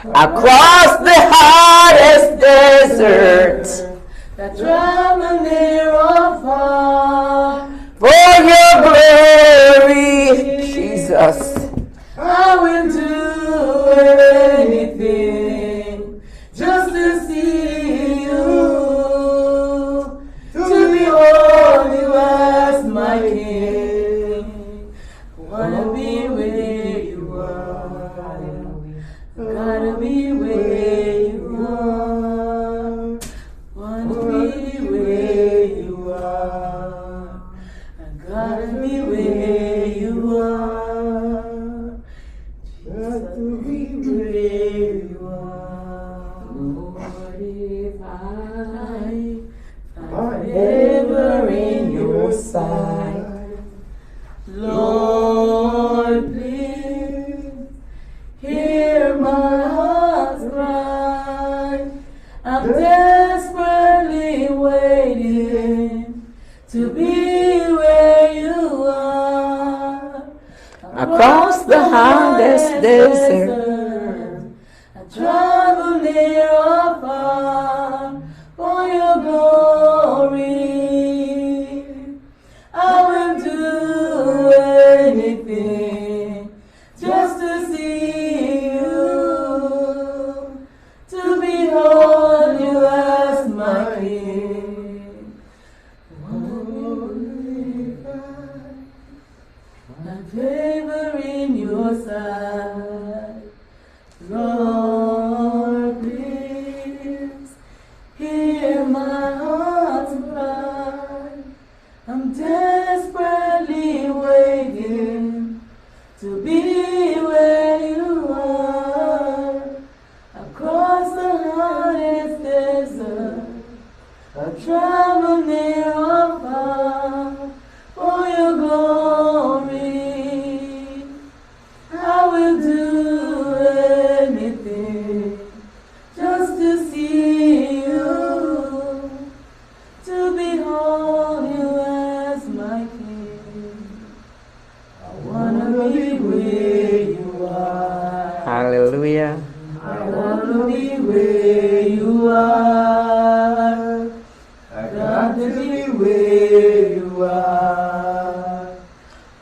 across the hottest desert, that travel near or far, for your glory, Jesus. I will do anything just to see you, to behold you as my King. I wanna be where you are, gotta be where you are, wanna be where you are, I gotta be where you are. Just to be where you are. Lord, if I find favor in your sight, Lord, please hear my heart's cry. I'm desperately waiting to be where you are. Across the hottest desert, I travel near or far for your glory. I will do anything just to see you, to behold you as my King. Find favor in your sight, Lord, please hear my heart's cry. I'm desperately waiting to be where you are, across the hottest desert. I travel near or far for your glory. I will do anything just to see you, to behold you as my King. I wanna be where you are. hallelujah. I wanna be where you are. I got to be where you are.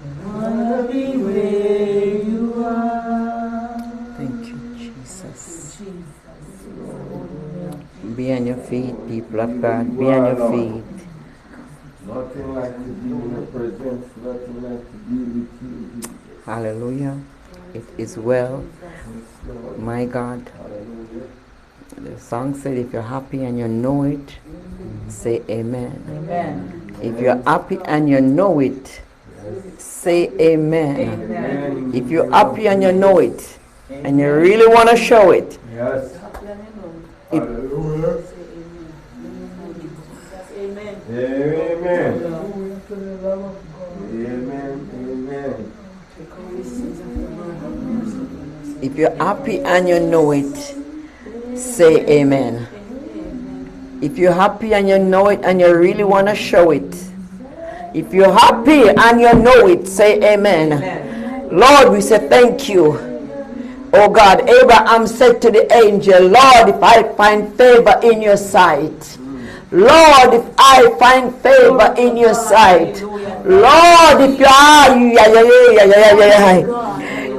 I wanna be where you are. Thank you, Jesus. Jesus. Be on your feet, people of God. Be on your feet. Nothing like to be in your presence, nothing like to be with you. Hallelujah. It is well. My God. Hallelujah. The song said, if you're happy and you know it, say amen. Amen. If you're happy and you know it, say amen. Amen. If you're happy and you know it, and you really want to show it, Yes. It- Hallelujah. Amen. Amen. Amen. Amen. if you're happy and you know it, say amen. If you're happy and you know it and you really want to show it, if you're happy and you know it, say amen. Lord, we say thank you. Oh God, Abraham said to the angel, Lord, if I find favor in your sight, Lord, if I find favor in your sight, Lord, if you are,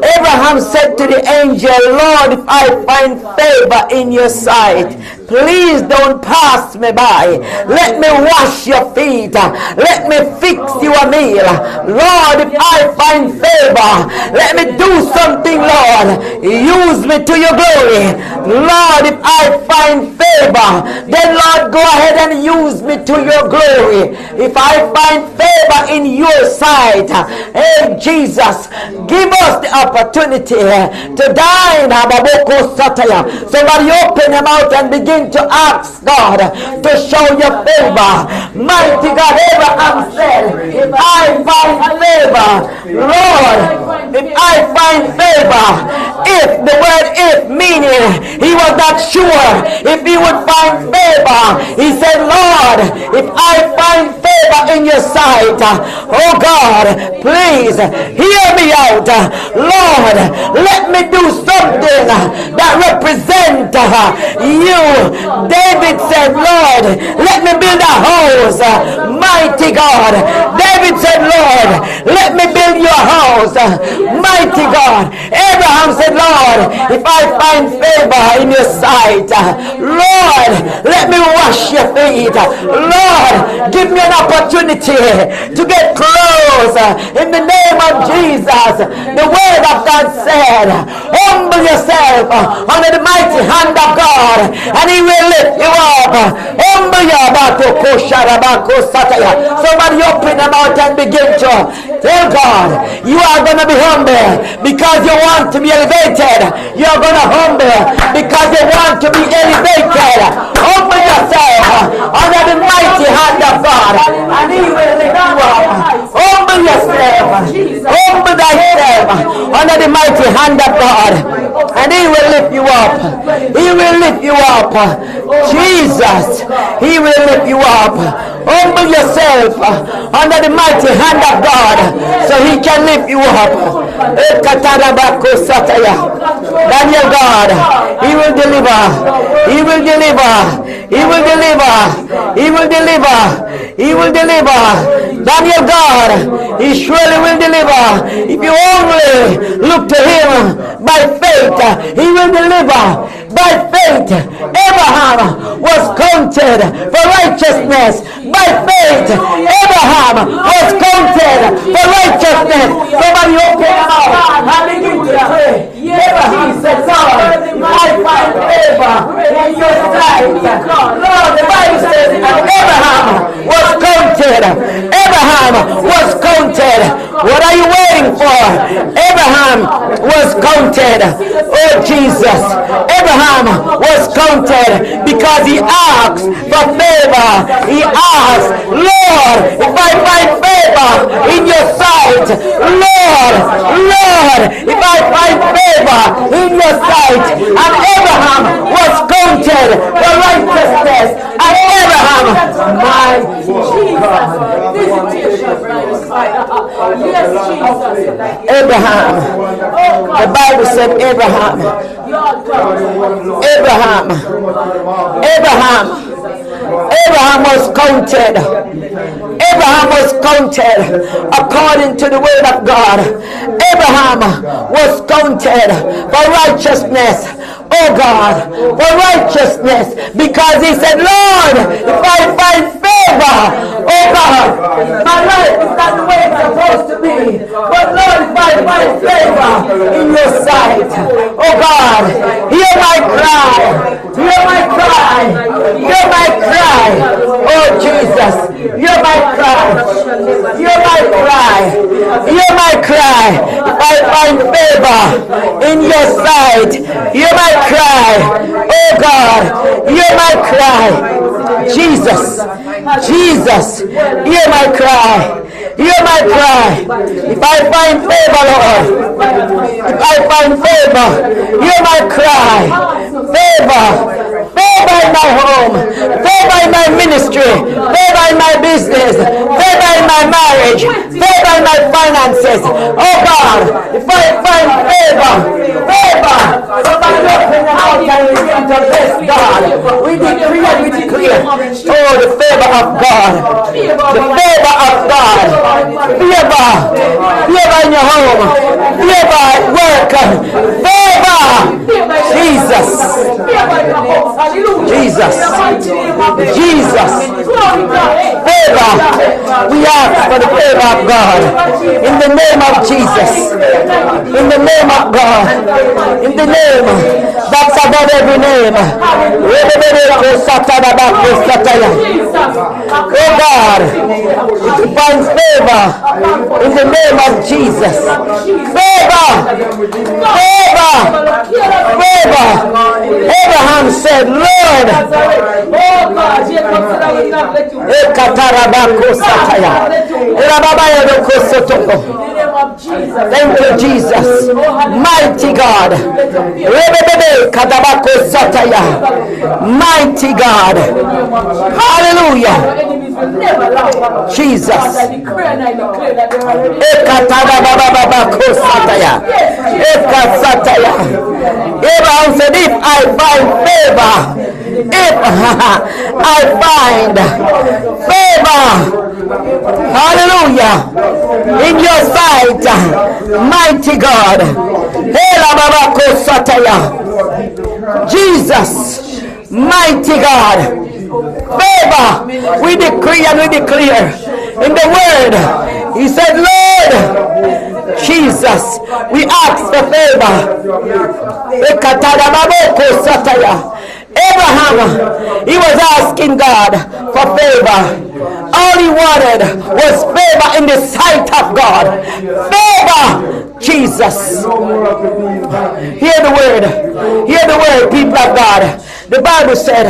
Abraham said to the angel, Lord, if I find favor in your sight, please don't pass me by. Let me wash your feet. Let me fix you a meal. Lord, if I find favor, let me do something, Lord. Use me to your glory. Lord, if I find favor, then Lord, go ahead and use me to your glory. If I find favor in your sight, hey Jesus, give us the opportunity to dine. Somebody open your mouth and begin to ask God to show your favor. Mighty God, Abraham said, if I find favor, Lord, if I find favor, if the word if meaning he was not sure if he would find favor. He said, Lord, if I find favor in your sight, oh God, please hear me out. Lord, let me do something that represents you. David said, Lord, let me build a house. Mighty God. David said, Lord, let me build your house. Mighty God. Abraham said, Lord, if I find favor in your sight, Lord, let me wash your feet. Lord, give me an opportunity to get close in the name of Jesus. The word of God said, humble yourself under the mighty hand of God, and he will lift you up. Humble your somebody open your mouth and begin to tell God, you are going to be humble because you want to be elevated. You are going to humble because you want to be elevated. Humble yourself under the mighty hand of God, and he will lift you up. Humble yourself. Humble thyself under the mighty hand of God, and he will lift you up. He will lift you up. Jesus, he will lift you up. Humble yourself under the mighty hand of God, so he can lift you up. Daniel, God, he will deliver. He will deliver. He will deliver. He will deliver. He will deliver. Daniel, God, he surely will deliver. If you only look to him by faith, he will deliver. By faith, Abraham was counted for righteousness. By faith, Abraham was counted for righteousness. Somebody open your mouth and begin to pray. Abraham said, Lord, I find favor in your sight. Lord, the Bible says Abraham was counted. Abraham was counted. What are you waiting for? Abraham was counted. Oh Jesus. Abraham was counted because he asked for favor. He asked, Lord, if I find favor in your sight, Lord, if I find favor in your sight. And Abraham was counted for righteousness. And Abraham, my Abraham, the Bible said Abraham was counted. Abraham was counted according to the word of God. Abraham was counted for righteousness. Oh God, for righteousness, because he said, Lord, if I find favor, oh God, my life is not the way it's supposed to be, but Lord, if I find favor in your sight, oh God, hear my cry, hear my cry, hear my cry, oh Jesus, hear my cry, hear my cry, hear my cry. If I find favor in your sight, hear my cry, oh God, hear my cry, Jesus, hear my cry, hear my cry. If I find favor, Lord, if I find favor, hear my cry, favor in my home, favor in my ministry, favor in my business, favor in my marriage, favor in my finances. Oh God, if I find favor, somebody open the house and begin to bless God. We decree and we declare, oh, the favor of God, the favor of God, favor in your home, favor at work, favor, Jesus, favor. We ask for the favor of God in the name of Jesus, in the name of God, in the name that's above every name. Oh God, if you find favor in the name of Jesus, favor. Abraham said, Lord, Thank you, Jesus. Mighty God. Rebebebe kadabako sataya. Mighty God. Hallelujah. Jesus. Ekatadabababako sataya. Ekasataya. Abraham said, if I find favor, if I find favor, hallelujah, in your sight, mighty God. Jesus, mighty God. Favor, we decree and we declare in the word. He said, Lord Jesus, we ask for favor. Abraham, he was asking God for favor. All he wanted was favor in the sight of God. Favor, Jesus. Hear the word. Hear the word, people of God. The Bible said,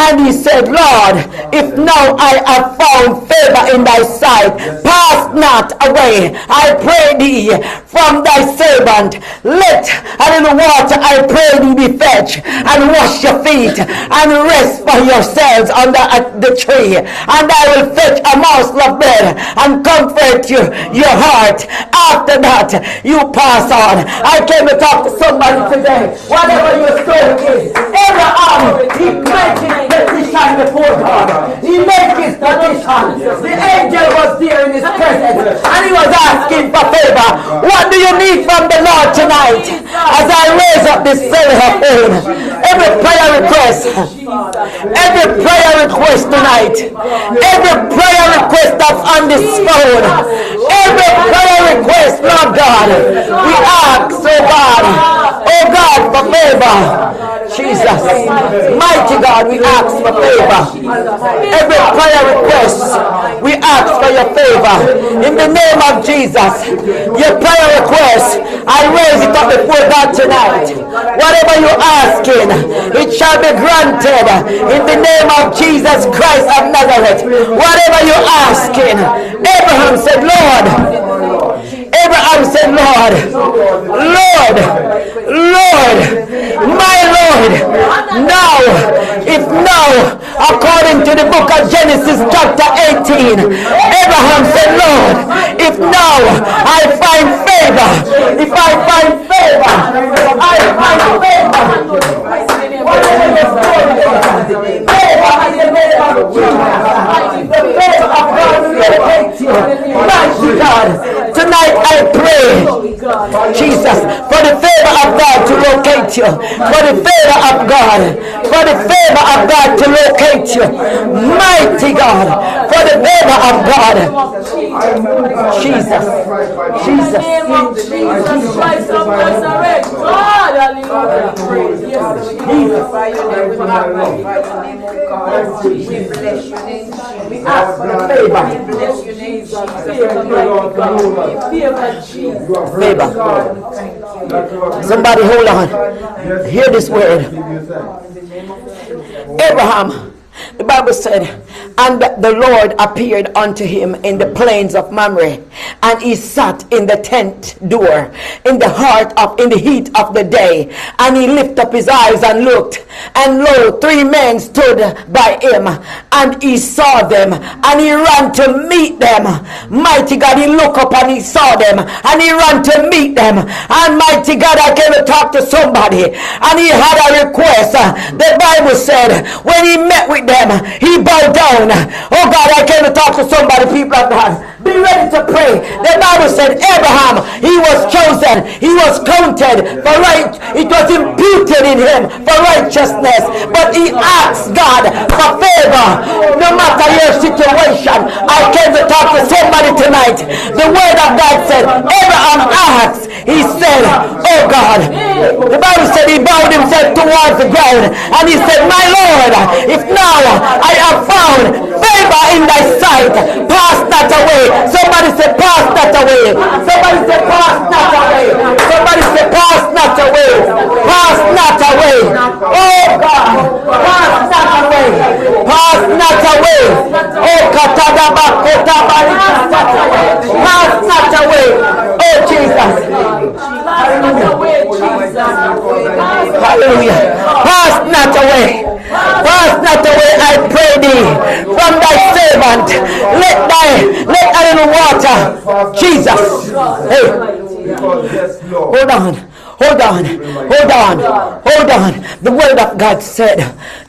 and he said, Lord, if now I have found favor in thy sight, pass not away, I pray thee, from thy servant. Let a little water, I pray thee, be fetched, and wash your feet, and rest for yourselves under the tree. And I will fetch a morsel of bread, and comfort your heart. After that, you pass on. I came to talk to somebody today. Whatever your story is, Abraham, he made his petition before God. He made his petition. The angel was there in his presence, and he was asking for favor. What do you need from the Lord tonight? As I raise up this prayer of phone, every prayer request tonight, every prayer request that's on this phone, every prayer request, Lord God, we ask, oh God, for favor. Jesus, mighty God, we ask for favor. Every prayer request, we ask for your favor. In the name of Jesus, your prayer request, I raise it up before God tonight. Whatever you're asking, it shall be granted. In the name of Jesus Christ of Nazareth, whatever you're asking, Abraham said, Lord, my Lord, now, according to the book of Genesis chapter 18, Abraham said, Lord, if now I find favor, the tonight I pray, Jesus, for the favor of God to locate you, for the favor of God to locate you, mighty God, for the favor of God. Jesus Christ of Nazareth, God, hallelujah. We ask for the favor. Favor. Somebody hold on. Hear this word. Abraham, the Bible said, and the Lord appeared unto him in the plains of Mamre, and he sat in the tent door in the heat of the day, and he lifted up his eyes and looked, and lo, 3 men stood by him, and he saw them, and he ran to meet them. Mighty God, he looked up and he saw them, and he ran to meet them. And mighty God, I came to talk to somebody, and he had a request. The Bible said when he met with them, he bowed down. Oh God, I came to talk to somebody, people of God. Be ready to pray. The Bible said Abraham, he was chosen, he was counted for right, it was imputed in him for righteousness, but he asked God for favor. No matter your situation, I came to talk to somebody tonight. The word of God said Abraham asked, he said, oh God, the Bible said he bowed himself towards the ground, and he said, my Lord, if now I have found favor in thy sight, pass not away. Somebody say, pass not away. Somebody say, pass not away. Somebody say, pass not away. Pass not away. Oh God, pass not away. Pass not away. Oh Katadaba Kotabari. Pass not away. Oh Jesus. Jesus. Hallelujah. Pass not away. Pass not away, I pray thee, from thy servant. Let a little water. Jesus. Hey. Hold on. The word of God said,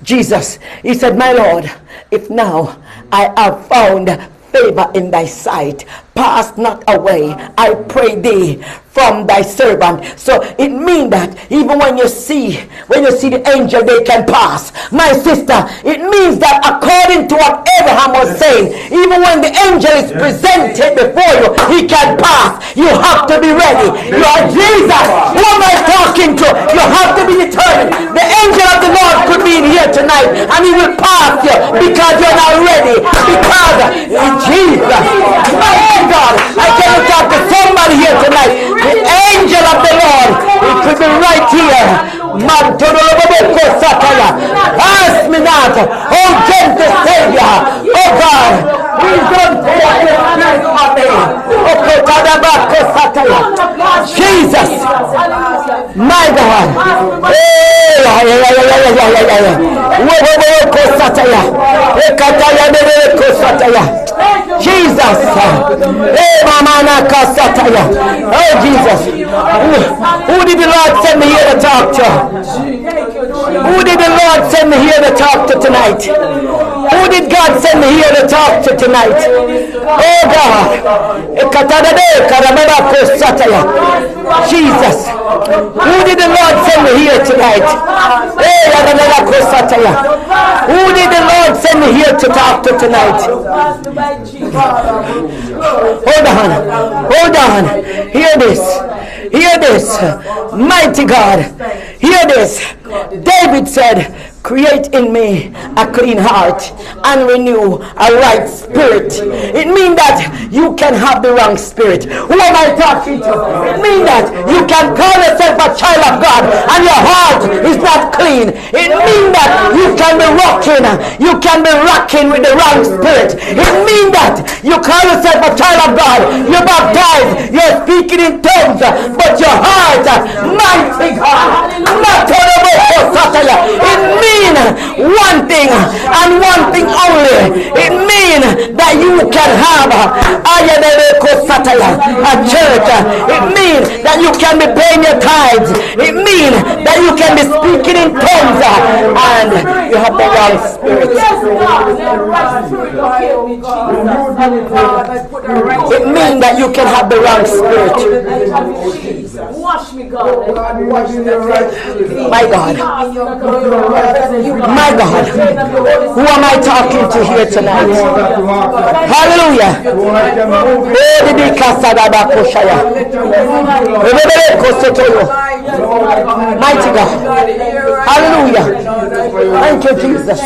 Jesus, he said, my Lord, if now I have found favor in thy sight, pass not away, I pray thee, from thy servant. So it means that even when you see the angel, they can pass. My sister, it means that according to what Abraham was saying, even when the angel is presented before you, he can pass. You have to be ready. You are Jesus. Who am I talking to? You have to be determined. The angel of the Lord could be in here tonight and he will pass you because you're not ready. Because Jesus, my God, I can talk to somebody here tonight. The angel of the Lord, it could be right here. Ask me not, oh gentle Savior, oh God, please don't take your spirit from me. Jesus, my God. Jesus. Oh Jesus. Who did the Lord send me here to talk to? Who did the Lord send me here to talk to tonight? Who did God send me here to talk to tonight? Oh God. Jesus. Who did the Lord send me here tonight? Who did the Lord send me here to talk to tonight? Hold on. Hear this. Mighty God. Hear this. David said, create in me a clean heart and renew a right spirit. It means that you can have the wrong spirit. Who am I talking to? It means that you can call yourself a child of God and your heart is not clean. It means that you can be rocking with the wrong spirit. It means that you call yourself a child of God, you're baptized, you're speaking in tongues, but your heart, mighty God, it means one thing and one thing only. It means that you can have a church. It means that you can be paying your tithes. It means that you can be speaking in tongues and you have the wrong spirit. It means that you can have the wrong spirit. My God. My God, who am I talking to here tonight? Hallelujah. Mighty God. Hallelujah. Thank you, Jesus.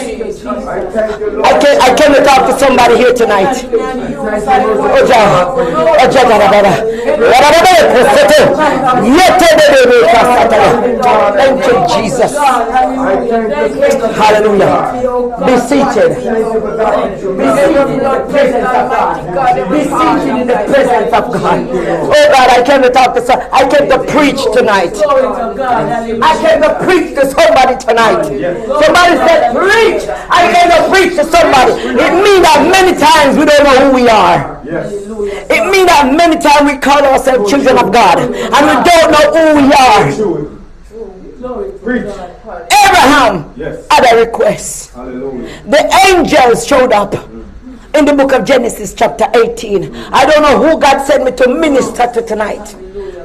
I came to talk to somebody here tonight. Thank you, Jesus. Hallelujah. Be seated. Be seated in the presence of God. Oh God, I came to talk to some. I came to preach tonight. I came to preach to somebody tonight. Somebody said, preach. I came to preach to somebody. It means that many times we don't know who we are. It means that many times we call ourselves children of God and we don't know who we are. Abraham had a request. The angels showed up in the book of Genesis chapter 18. I don't know who God sent me to minister to tonight.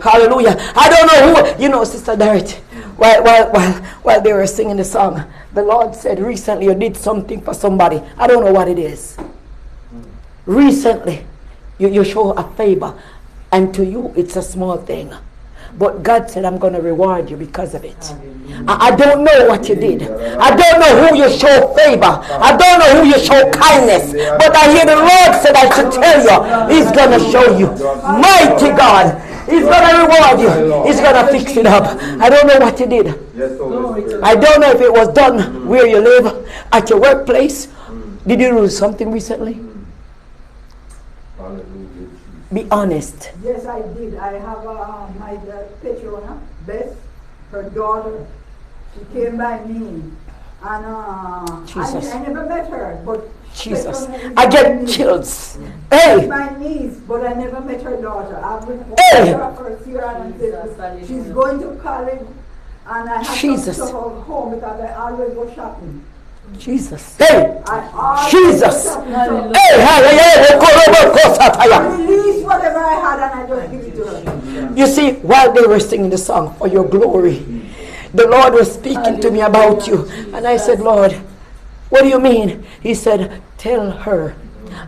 Hallelujah. I don't know who. You know, Sister Dorothy, while they were singing the song, the Lord said recently you did something for somebody. I don't know what it is. Recently you show a favor, and to you it's a small thing, but God said I'm going to reward you because of it. I don't know what you did. I don't know who you show favor. I don't know who you show kindness, but I hear the Lord said I should tell you He's going to show you. Mighty God, He's going to reward you. He's going to fix it up. I don't know what you did. I don't know if it was done where you live, at your workplace. Did you do something recently? Be honest. Yes, I did. I have my Petrona, Beth, her daughter. She came by me. And Jesus. I never met her, but Jesus. Petrona is I my get niece. chills. She's Hey! my niece, but I never met her daughter. I've been Hey! her first year and she's going to college, and I have Jesus. some stuff at home because I always go shopping. Jesus. Hey! I always Jesus. go shopping. So Hey! I release whatever I had and I just give it to her. You see, while they were singing the song, For Your Glory, the Lord was speaking to me about you. And I said, Lord, what do you mean? He said, tell her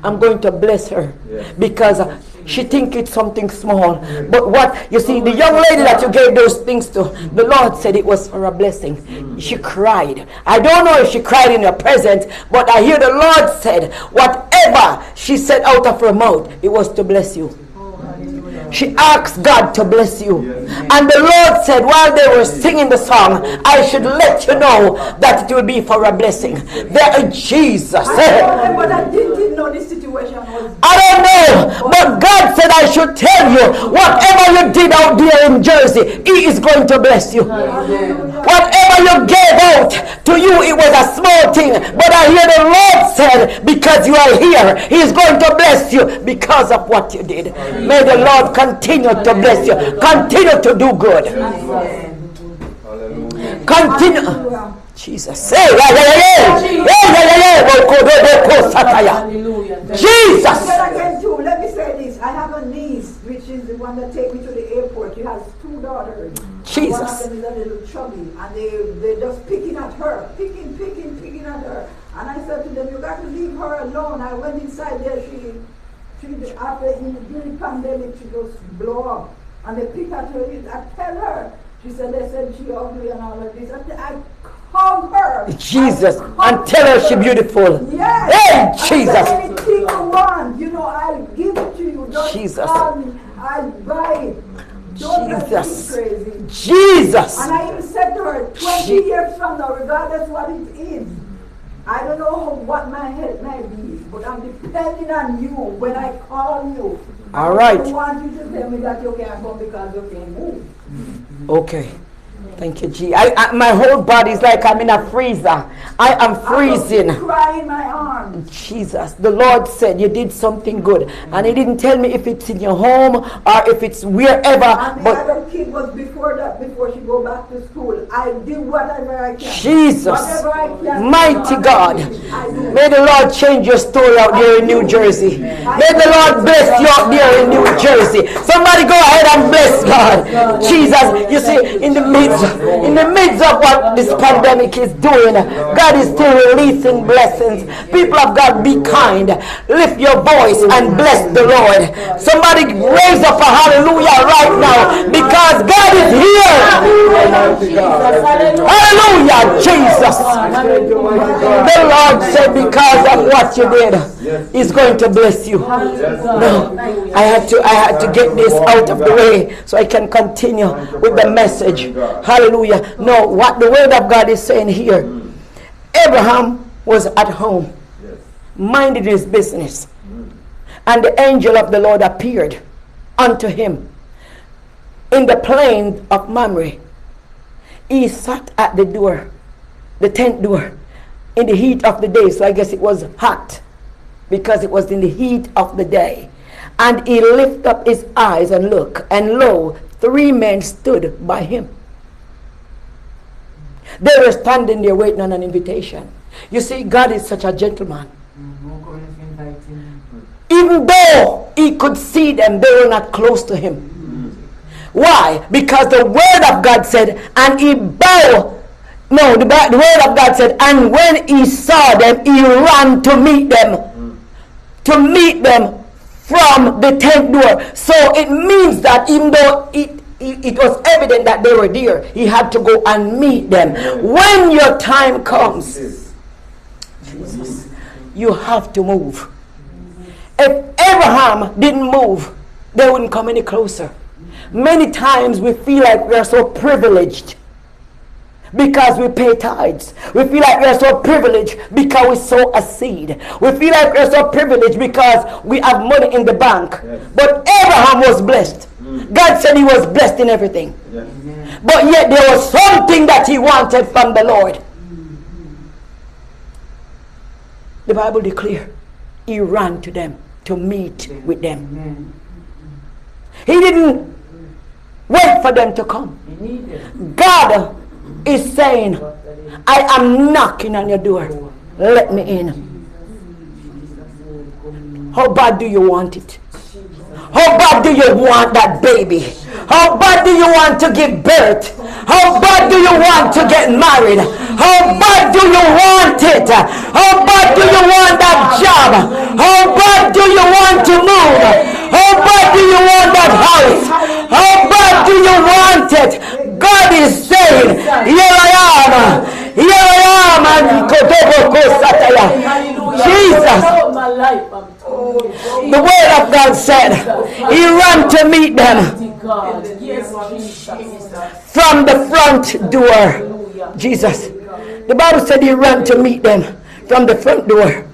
I'm going to bless her because she think it's something small. But what, you see, the young lady that you gave those things to, the Lord said it was for a blessing. She cried. I don't know if she cried in your presence, but I hear the Lord said, whatever she said out of her mouth, it was to bless you. She asked God to bless you. And the Lord said while they were singing the song, I should let you know that it will be for a blessing. There, Jesus. I told them, but I didn't know this situation was. I don't know, but God said I should tell you, whatever you did out there in Jersey, He is going to bless you. Whatever you gave out, to you it was a small thing, but I hear the Lord said, because you are here, He is going to bless you because of what you did. May the Lord continue to bless you. Continue to do good. Continue. Jesus. Jesus. Again too, let me say this. I have a niece, which is the one that take me to the airport. She has two daughters. Jesus. One of them is a little chubby, and they're just picking at her, picking at her. And I said to them, you got to leave her alone. I went inside there. She after during the pandemic, she just blow up, and they pick at her. I tell her. She said they said she ugly and all of this. I hug her. Jesus, and tell her she beautiful. Yes. Hey, Jesus. Anything you want, I'll give it to you. Just Jesus. call me. I'll buy it. Don't let me Jesus. crazy. Jesus. And I even said to her, 20 years from now, regardless what it is, I don't know what my help may be, but I'm depending on you when I call you. All right. I want you to tell me that you can't come because you can't move. Okay. Thank you, G. My whole body is like I'm in a freezer. I am freezing. I cry in my arms. Jesus, the Lord said you did something good, and He didn't tell me if it's in your home or if it's wherever. And the But other kid was before she go back to school. I do whatever I can. Jesus, Whatever I can. mighty God, I do. may the Lord change your story out there in New Jersey. May the Lord bless you out there in New Jersey. Somebody go ahead and bless God. Jesus, you see, in the midst of what this pandemic is doing, God is still releasing blessings. People of God, be kind. Lift your voice and bless the Lord. Somebody raise up a hallelujah right now, because God is here. Hallelujah, Jesus. The Lord said because of what you did, He's going to bless you. No, I had to get this out of the way so I can continue with the message. Hallelujah. No, what the word of God is saying here, Abraham was at home, minding his business, and the angel of the Lord appeared unto him in the plain of Mamre. He sat at the door, the tent door, in the heat of the day. So I guess it was hot because it was in the heat of the day. And he lifted up his eyes and looked, and lo, 3 men stood by him. They were standing there waiting on an invitation. You see, God is such a gentleman. Even though he could see them, they were not close to him. Why? Because the word of God said, and he bowed. No, the word of God said, and when he saw them, he ran to meet them. To meet them from the tent door. So it means that even though it was evident that they were there, he had to go and meet them. When your time comes, Jesus, you have to move. If Abraham didn't move, they wouldn't come any closer. Many times we feel like we are so privileged, because we pay tithes. We feel like we're so privileged because we sow a seed. We feel like we're so privileged because we have money in the bank. But Abraham was blessed. God said he was blessed in everything. But yet there was something that he wanted from the Lord. The Bible declares he ran to them to meet with them. He didn't wait for them to come. God is saying, I am knocking on your door. Let me in. How bad do you want it? How bad do you want that baby? How bad do you want to give birth? How bad do you want to get married? How bad do you want it? How bad do you want that job? How bad do you want to move? How bad do you want that house? How bad do you want it? God is saying, here I am. Here I am. Jesus. The word of God said, he ran to meet them from the front door. Jesus. The Bible said he ran to meet them from the front door.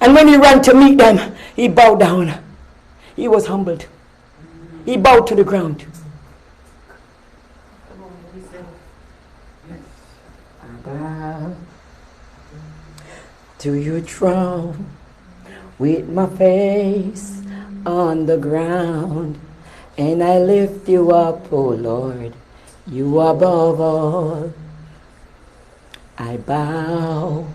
And when he ran to meet them, he bowed down. He was humbled. He bowed to the ground. I bow to your throne with my face on the ground, and I lift you up, O Lord, you above all. I bow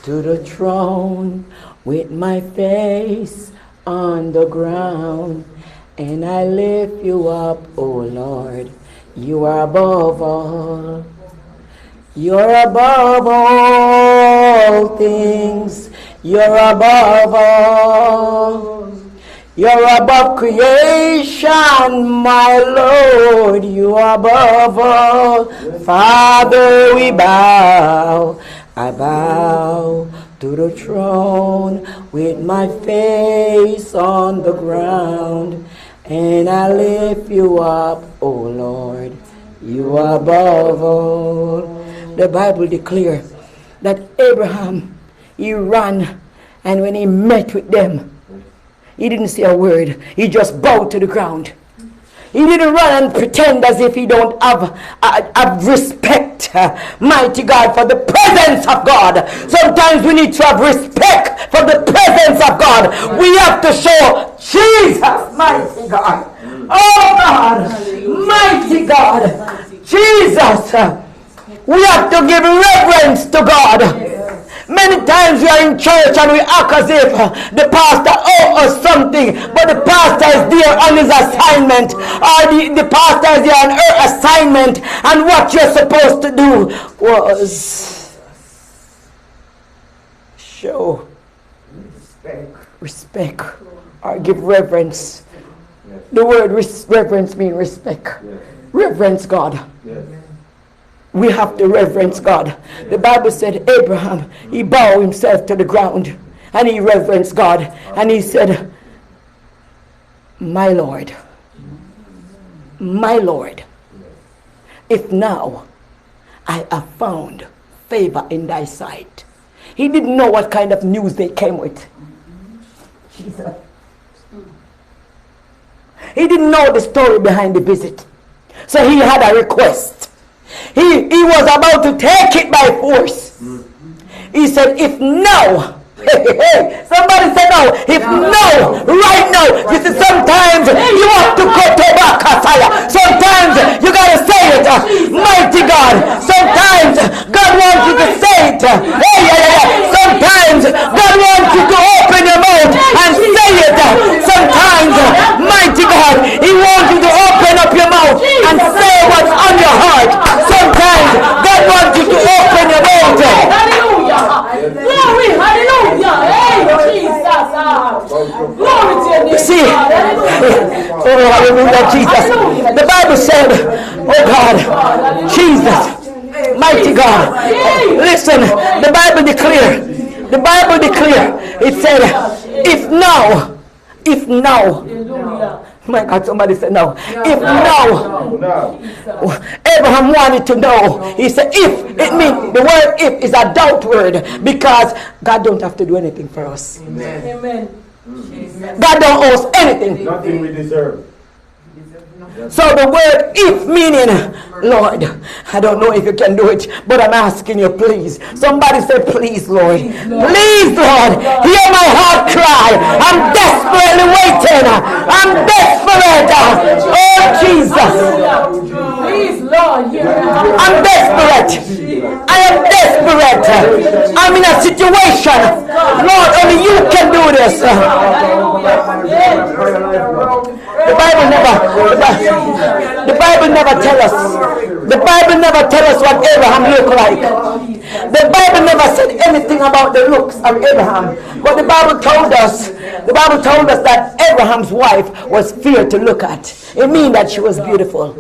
to the throne with my face on the ground, and I lift you up, O Lord, you are above all. You're above all things. You're above all. You're above creation, my Lord. You are above all. Father, we bow. I bow to the throne with my face on the ground, and I lift you up, O Lord. You are above all. The Bible declares that Abraham, he ran, and when he met with them, he didn't say a word. He just bowed to the ground. He didn't run and pretend as if he don't have respect, mighty God, for the presence of God. Sometimes we need to have respect for the presence of God. We have to show Jesus, mighty God. Oh God, mighty God, Jesus. We have to give reverence to God. Many times we are in church and we act as if the pastor owes us something, but the pastor is there on his assignment, or the pastor is there on her assignment, and what you're supposed to do was show respect or give reverence. The word reverence means respect. Reverence God. We have to reverence God. The Bible said Abraham, he bowed himself to the ground and he reverenced God, and he said, my Lord, if now I have found favor in thy sight. He didn't know what kind of news they came with. Jesus. He didn't know the story behind the visit. So he had a request. He was about to take it by force. He said, if no, somebody said no, if no, right now, you see, sometimes you have to go to back, sometimes you got to say it, mighty God, sometimes God wants you to say it, sometimes God wants you to open your mouth and say it, sometimes, mighty God, he wants you to open up your mouth and say what's on your heart. Sometimes God wants you to open your mouth. Glory, hallelujah. Hey, Jesus. Glory to your name. See, oh, hallelujah, Jesus. The Bible said, oh God, Jesus, mighty God. Listen, the Bible declare, it said, if now, My God, somebody said no. If No. Abraham wanted to know. He said if. It means the word if is a doubt word because God don't have to do anything for us. Amen. God don't owe us anything. Nothing we deserve. So the word if meaning, Lord, I don't know if you can do it, but I'm asking you, please. Somebody say, please, Lord. Please, Lord, hear my heart cry. I'm desperately waiting. I'm desperate. Oh, Jesus. Please, Lord, hear my heart. I'm desperate. I am desperate. I'm in a situation. Lord, only you can do this. The Bible never tell us. The Bible never tell us what Abraham looked like. The Bible never said anything about the looks of Abraham. But the Bible told us that Abraham's wife was fair to look at. It means that she was beautiful.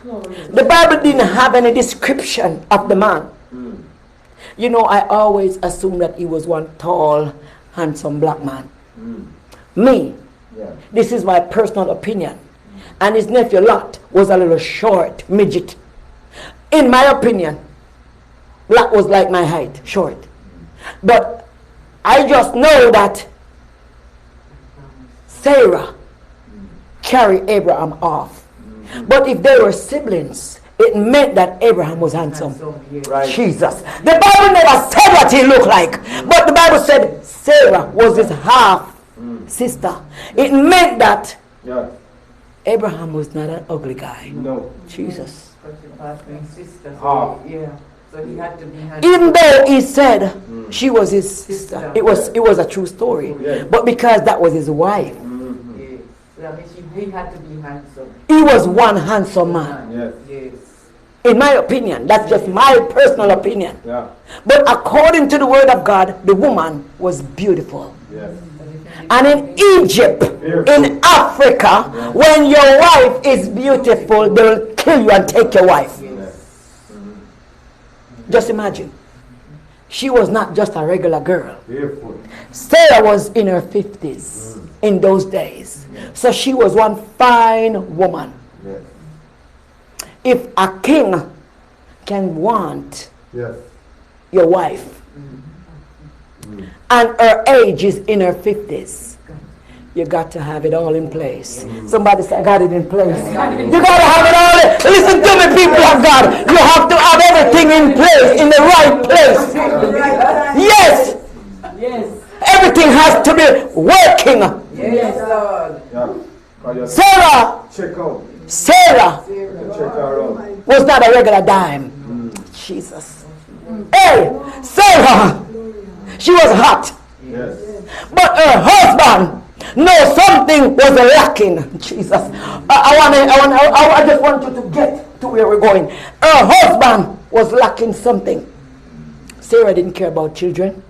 The Bible didn't have any description of the man. You know, I always assumed that he was one tall, handsome black man. Me. This is my personal opinion. And his nephew Lot was a little short midget. In my opinion, Lot was like my height, short. But I just know that Sarah carried Abraham off. But if they were siblings, it meant that Abraham was handsome. Right. Jesus. The Bible never said what he looked like. But the Bible said Sarah was his half sister. It meant that Abraham was not an ugly guy. No. Jesus. Half. Yeah. So he had to be handsome. Even though he said she was his sister, it was a true story. Yeah. But because that was his wife, Yes. That means he had to be handsome. he was one handsome man. Yes. Yes. In my opinion, that's just my personal opinion. Yeah. But according to the word of God, the woman was beautiful. Yes. And in Egypt, in Africa, when your wife is beautiful, they'll kill you and take your wife. Just imagine. She was not just a regular girl. Beautiful. Sarah was in her 50s in those days. So she was one fine woman. Yes. If a king can want Yes. your wife and her age is in her 50s, you got to have it all in place. Somebody say, I got it in place. You got to have it all in. Listen to me, people of God. You have to have everything in place, in the right place. Yes. Yes. Everything has to be working. Yes, Lord. Yeah. Sarah Check out. Sarah Check her out. was not a regular dime. Jesus. Hey, Sarah, she was hot. Yes. But her husband know something was lacking. Jesus. I just want you to get to where we're going. Her husband was lacking something. Sarah didn't care about children.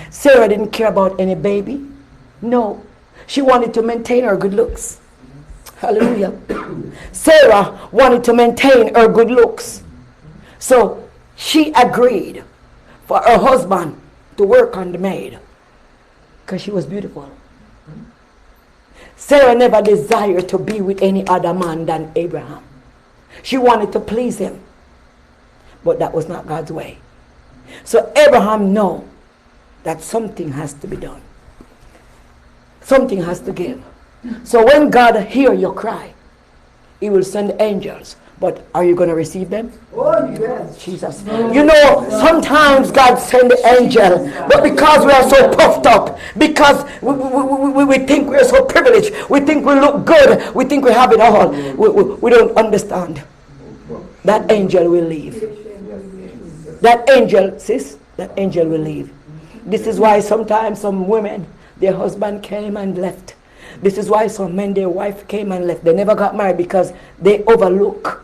Sarah didn't care about any baby. No. She wanted to maintain her good looks. Hallelujah. Sarah wanted to maintain her good looks. So she agreed for her husband to work on the maid because she was beautiful. Sarah never desired to be with any other man than Abraham. She wanted to please him. But that was not God's way. So Abraham knew that something has to be done. Something has to give. So when God hears your cry, he will send angels. But are you going to receive them? Oh, yes. Jesus. You know, sometimes God sends the angel, but because we are so puffed up, because we think we are so privileged, we think we look good, we think we have it all, we don't understand. That angel will leave. That angel, sis, that angel will leave. This is why sometimes some women, their husband came and left. This is why some men, their wife came and left. They never got married because they overlook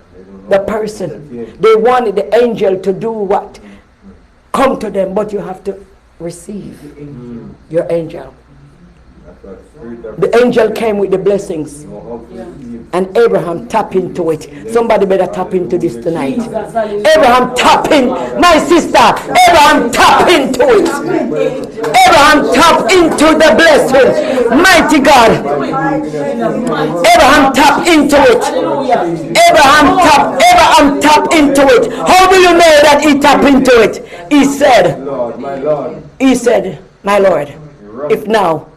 the person. They wanted the angel to do what? Come to them, but you have to receive your angel. The angel came with the blessings. And Abraham tap into it. Somebody better tap into this tonight. Abraham tap in. My sister, Abraham tap into it. Abraham tap into the blessing. Mighty God. Abraham tap into it. Abraham tap into it. How do you know that he tap into it? He said, my Lord, if now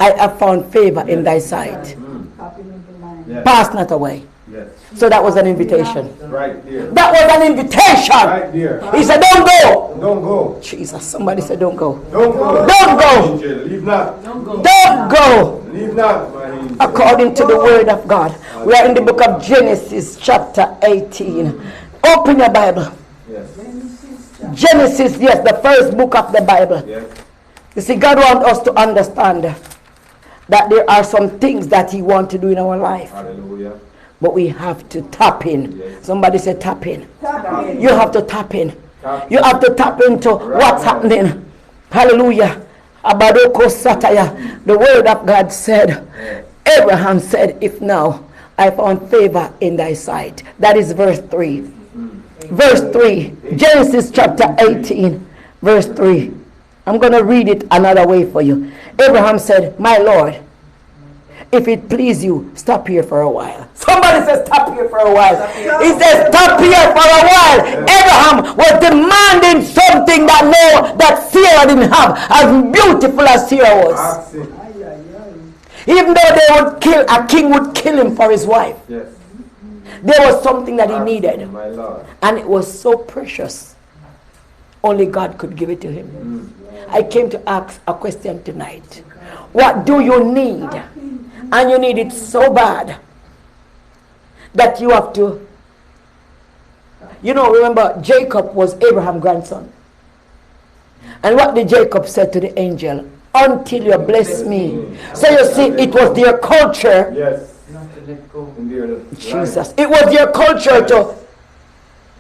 I have found favor in thy sight, pass not away. Yes. So that was an invitation. Right there. That was an invitation. Right there. He said, don't go. Don't go. Jesus, somebody said, don't go. Don't go. Don't go. Angel, leave not. Don't go. Leave not, my angel. According to the word of God. We are in the book of Genesis chapter 18. Open your Bible. Yes. Genesis, yes, the first book of the Bible. Yes. You see, God wants us to understand that there are some things that He wants to do in our life. Hallelujah. But we have to tap in. Yes. Somebody say tap in. Tap in. You have to tap in. Tap You have to tap into Right what's now. happening. Hallelujah. Abadoko Sataya. The word of God said, Abraham said, if now I found favor in thy sight. That is verse 3. Verse 3. Genesis chapter 18. Verse 3. I'm going to read it another way for you. Abraham said, my Lord, if it please you, stop here for a while. Somebody says, stop here for a while. He says, stop here for a while. Abraham was demanding something that Sarah didn't have, as beautiful as Sarah was. Ask it. Even though a king would kill him for his wife, Yes. there was something that he Ask needed. it, my Lord. And it was so precious. Only God could give it to him. I came to ask a question tonight. What do you need? And you need it so bad that you have to. Remember, Jacob was Abraham's grandson. And what did Jacob say to the angel? Until you bless me. So you see, it was their culture. Yes. Not to let go. In their Jesus. It was their culture to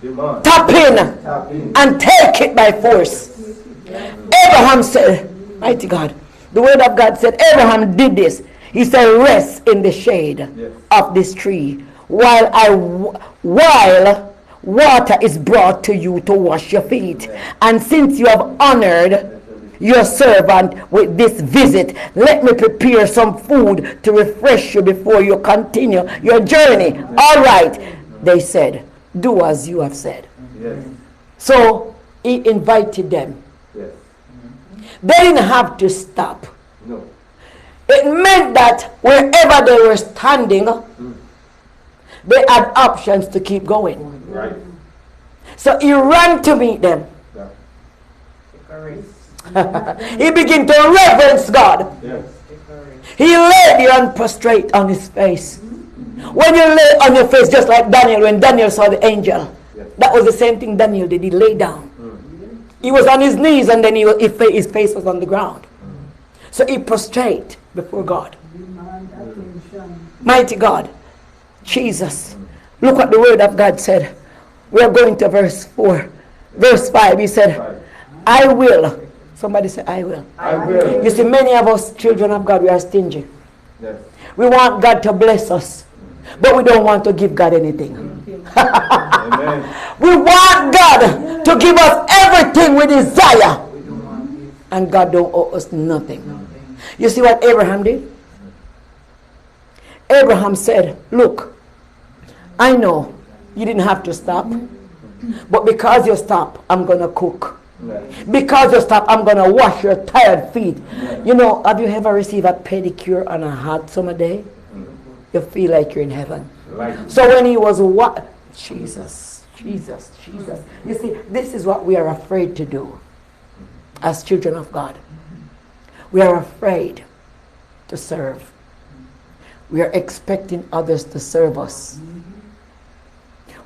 demand. tap in Tap in. and take it by force. Abraham said, mighty God, the word of God said, Abraham did this. He said, rest in the shade Yes. of this tree while water is brought to you to wash your feet. And since you have honored your servant with this visit, let me prepare some food to refresh you before you continue your journey. All right, they said, do as you have said. Yes. So he invited them. Yes. They didn't have to stop. No. It meant that wherever they were standing, they had options to keep going. Right. So he ran to meet them. Yeah. Take a race. He began to reverence God. Yes. Take a race. He lay there and prostrate on his face. When you lay on your face, just like Daniel, when Daniel saw the angel, Yes. that was the same thing Daniel did. He lay down. He was on his knees, and then his face was on the ground. So he prostrate before God. Demand attention. Mighty God, Jesus. Look what the word of God said. We are going to verse 4. Verse 5, he said, Right. I will. Somebody say, I will. I will. You see, many of us children of God, we are stingy. Yes. We want God to bless us, but we don't want to give God anything. Amen. We want God to give us everything we desire, We don't want this. and God don't owe us nothing. Nothing. You see what Abraham did? Abraham said, look, I know you didn't have to stop, but because you stopped, I'm going to cook. Yes. Because you stopped, I'm going to wash your tired feet. You know, have you ever received a pedicure on a hot summer day? You feel like you're in heaven. Like So when he was Jesus. You see, this is what we are afraid to do as children of God. We are afraid to serve. We are expecting others to serve us.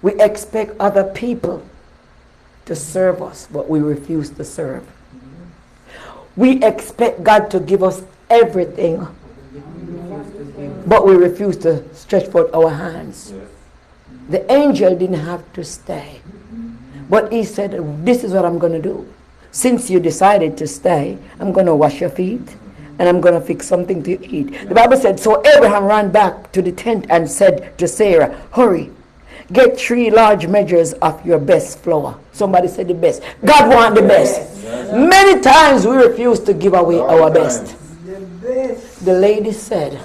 We expect other people to serve us, but we refuse to serve. We expect God to give us everything, but we refuse to stretch forth our hands. yes. The angel didn't have to stay, but he said, this is what I'm going to do. Since you decided to stay, I'm going to wash your feet. and I'm going to fix something to eat. The Bible said, so Abraham ran back to the tent and said to Sarah, hurry, get 3 large measures of your best flour. Somebody said the best. God wants the best. Many times we refuse to give away our best. The lady said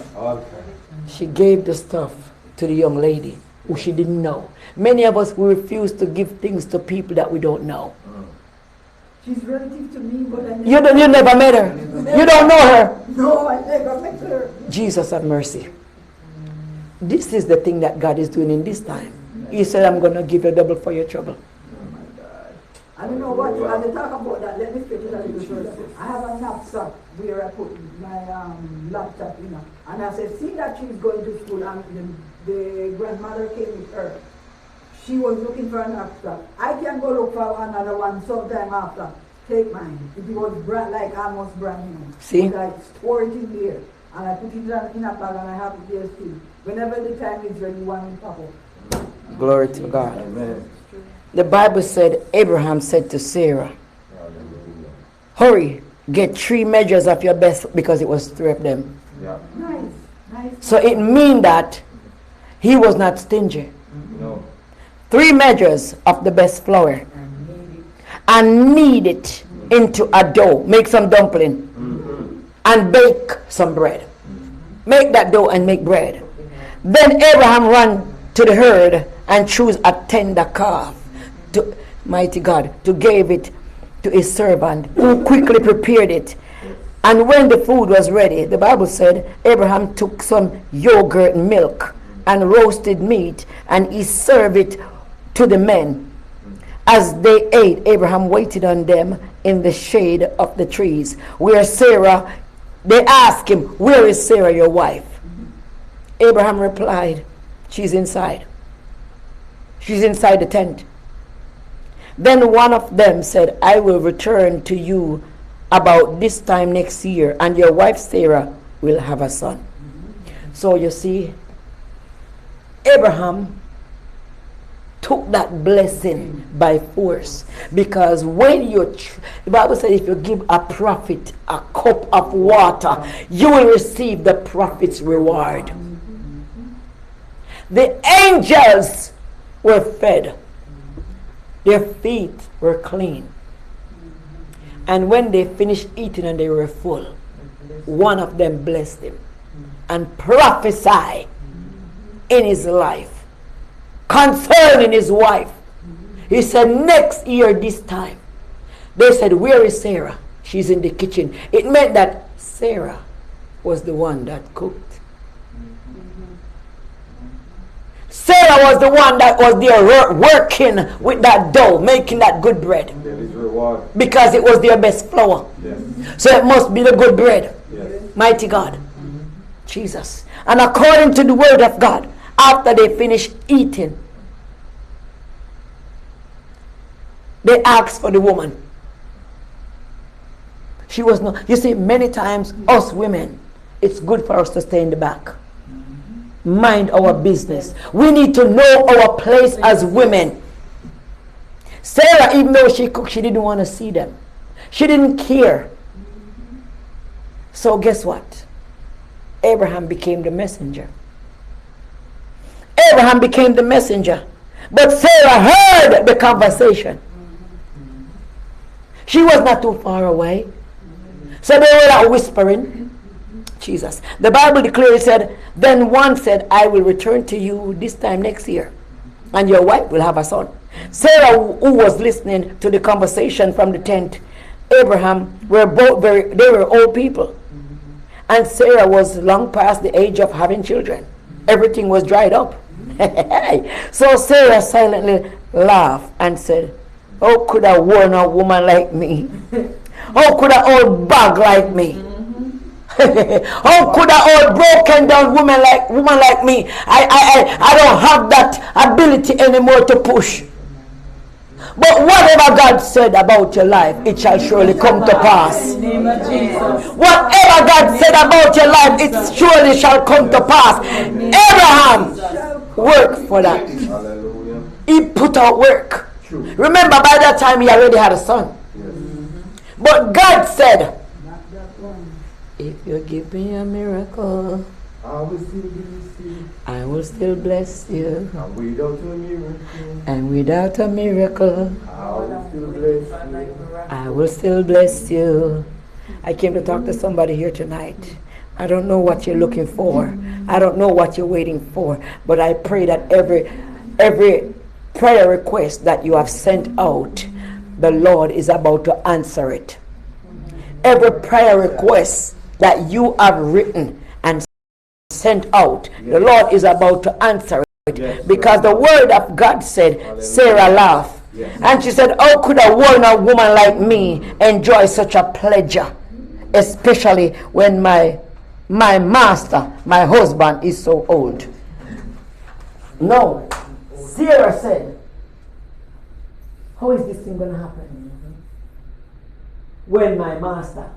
she gave the stuff to the young lady who she didn't know. Many of us, we refuse to give things to people that we don't know. She's relative to me, but I You never met her. You don't know her. No, I never met her. Jesus have mercy. This is the thing that God is doing in this time. He said, I'm going to give you double for your trouble. I don't know what, as they talk about that, let me skip it a little further. I have a knapsack where I put my laptop, and I said, see that she's going to school, and the grandmother came with her. She was looking for a knapsack. I can go look for another one sometime after. Take mine. It was like almost brand new. See? But I store it in there, and I put it in a bag, and I have it there still. Whenever the time is ready, one will pop up. Glory to God. Amen. The Bible said, Abraham said to Sarah, hurry, get 3 measures of your best, because it was 3 of them. Yeah. Nice. So it means that he was not stingy. No. 3 measures of the best flour and knead it into a dough. Make some dumpling and bake some bread. Make that dough and make bread. Then Abraham ran to the herd and chose a tender calf, to mighty God, to give it to his servant, who quickly prepared it. And when the food was ready, the Bible said Abraham took some yogurt and milk and roasted meat, and he served it to the men. As they ate, Abraham waited on them in the shade of the trees. Where Sarah, they asked him, where is Sarah, your wife? Abraham replied, she's inside. She's inside the tent. Then one of them said, I will return to you about this time next year, and your wife Sarah will have a son. So you see, Abraham took that blessing by force, because when the Bible said if you give a prophet a cup of water, you will receive the prophet's reward. The angels were fed, their feet were clean, and when they finished eating and they were full, one of them blessed him and prophesied in his life concerning his wife. He said, next year this time. They said, where is Sarah? She's in the kitchen. It meant that Sarah was the one that cooked. Sarah was the one that was there working with that dough, making that good bread. There is reward. Because it was their best flour. Yes. So it must be the good bread. Yes. Mighty God. Jesus. And according to the word of God, after they finished eating, they asked for the woman. She was not. You see, many times us women, it's good for us to stay in the back. Mind our business. We need to know our place as women. Sarah, even though she cooked, she didn't want to see them. She didn't care. So guess what? Abraham became the messenger. Abraham became the messenger. But Sarah heard the conversation. She was not too far away. So they were not whispering. Jesus. The Bible clearly said, then one said, I will return to you this time next year, and your wife will have a son. Sarah, who was listening to the conversation from the tent, Abraham, were both they were old people. And Sarah was long past the age of having children. Everything was dried up. So Sarah silently laughed and said, how could a worn-out woman like me? How could an old bag like me? How could an old broken down woman like me? I don't have that ability anymore to push. But whatever God said about your life, it shall surely come to pass. Whatever God said about your life, it surely shall come to pass. Abraham worked for that. Hallelujah. He put out work. True. Remember, by that time he already had a son. Yes. But God said, If you give me a miracle, I will still bless you. I will still bless you. And without a miracle, And without a miracle, I will still bless you. I will still bless you. I came to talk to somebody here tonight. I don't know what you're looking for. I don't know what you're waiting for. But I pray that every prayer request that you have sent out, the Lord is about to answer it. Every prayer request that you have written and sent out, the Lord is about to answer it. Because the word of God said, Sarah laughed. And she said, how could a worn-out woman like me enjoy such a pleasure? Especially when my master, my husband, is so old. No. Sarah said, how is this thing going to happen? When my master.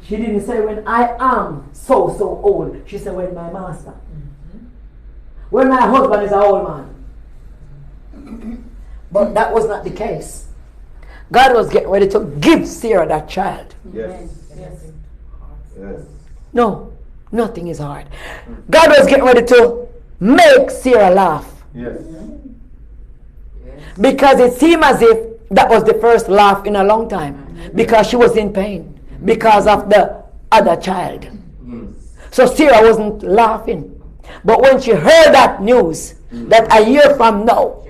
She didn't say when I am so old. She said when my master. When my husband is an old man. But that was not the case. God was getting ready to give Sarah that child. Yes. Yes. No, nothing is hard. God was getting ready to make Sarah laugh. Yes. Because it seemed as if that was the first laugh in a long time. Because she was in pain. Because of the other child. So Sarah wasn't laughing. But when she heard that news, that a year from now,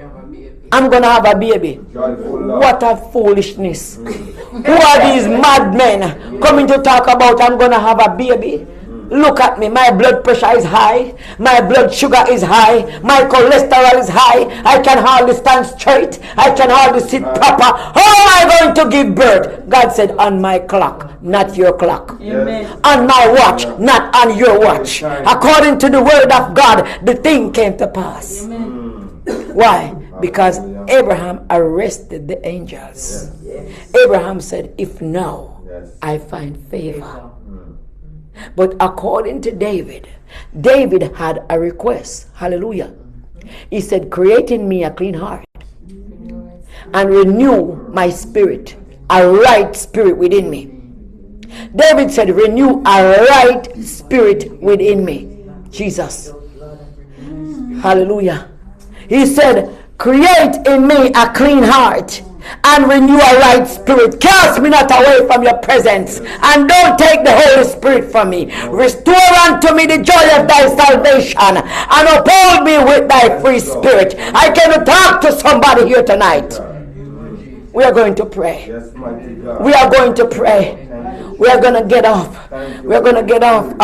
I'm going to have a baby. What a foolishness. Who are these madmen coming to talk about I'm going to have a baby? Look at me. My blood pressure is high. My blood sugar is high. My cholesterol is high. I can hardly stand straight. I can hardly sit proper. How am I going to give birth? God said, on my clock, not your clock. Amen. On my watch, not on your watch. According to the word of God, the thing came to pass. Amen. Why? Because Abraham arrested the angels. Abraham said, if now I find favor. But according to David, David had a request. Hallelujah. He said, create in me a clean heart and renew my spirit, a right spirit within me. David said, renew a right spirit within me. Jesus. Hallelujah. He said, create in me a clean heart and renew a right spirit. Cast me not away from your presence, and don't take the Holy Spirit from me. Restore unto me the joy of thy salvation, and uphold me with thy free spirit. I can talk to somebody here tonight. We are going to pray. We are going to pray. We are going to get off. We are going to get off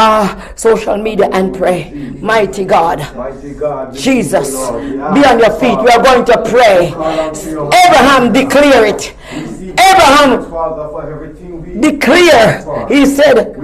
social media and pray. Mighty God. Jesus. Be on your feet. We are going to pray. Abraham declared it. Abraham declared. He said,